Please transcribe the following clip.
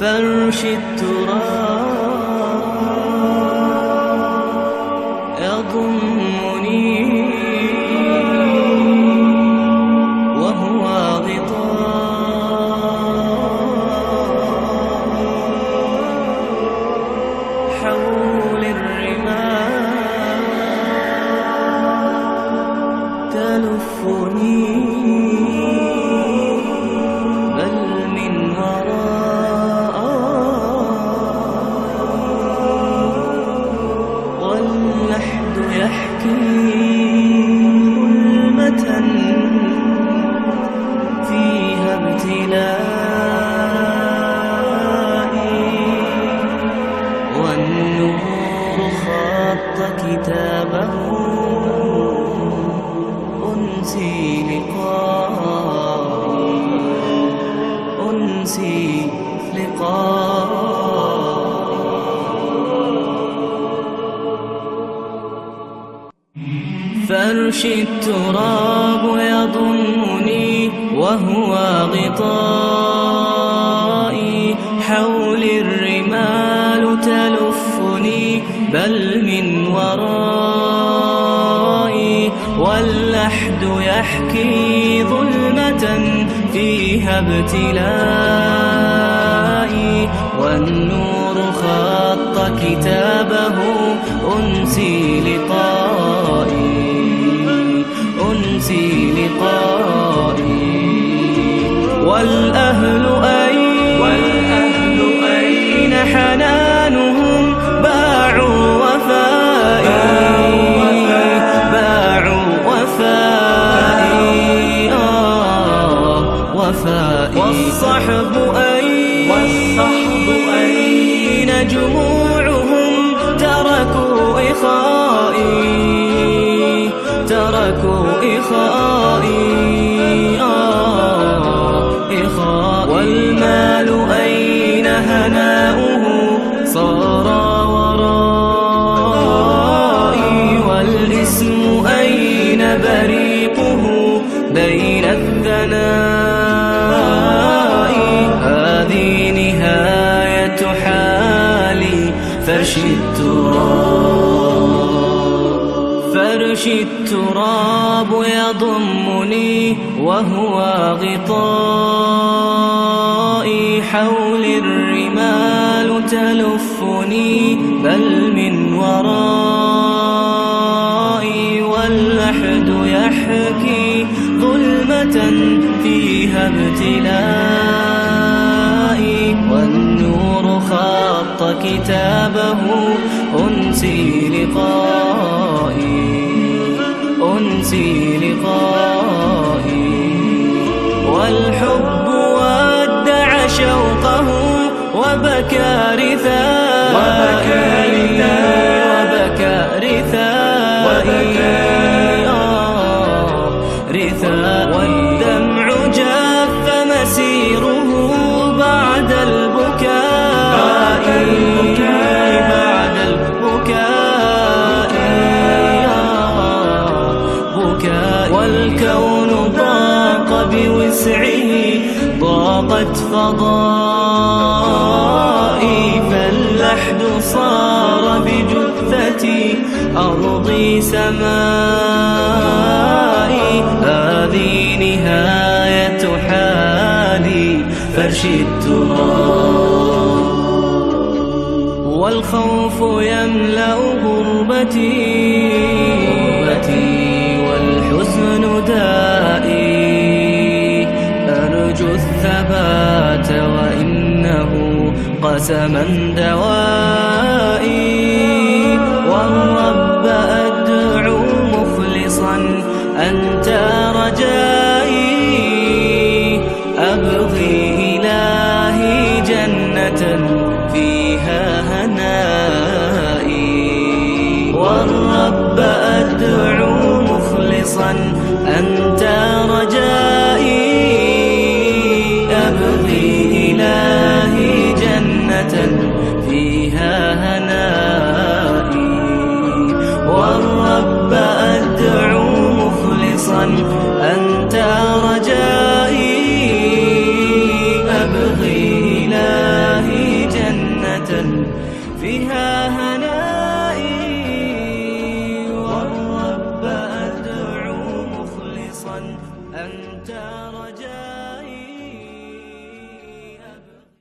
فرش التراب يضمني وهو غطاء حول الرمال تلفني فيها ابتلائي والنور خط كتابه أنسي فرش التراب يضمني وهو غطائي حول الرمال تلفني بل من ورائي واللحد يحكي ظلمة فيها ابتلائي والنور خط كتابه أنسي لقائي والأهل أين حنانهم باعوا وفائي والصحب أين جموعهم تركوا إخائي والمال أين هناؤه صار ورائي والاسم أين بريقه بين الثناء هذه نهاية حالي فرش التراب يضمني وهو غطائي حول الرمال تلفني بل من ورائي واللحد يحكي ظلمة فيها ابتلائي والنور خط كتابه أنسي لقائي والحب ودع شوقه وبكى رثائي والدمع جف مسيره بعد البكاء والكون ضاق بوسعه ضاقت فضائي فاللحد صار بجثتي أرضي سمائي هذه نهاية حالي فرش التراب والخوف يملأ غربتي والحزن دائي أرجو الثبات وإنه قسما دوائي والرب أدعو مخلصا أنت رجائي أبغي إلهي جنة فيها هنائي والرب أدعو مخلصا أنت رجائي أبغي إلهي جنة فيها هنائي والرب أدعو مخلصا أنت رجائي أبغي إلهي فيها هنائي، والرب أدعو مخلصا أنت رجائي.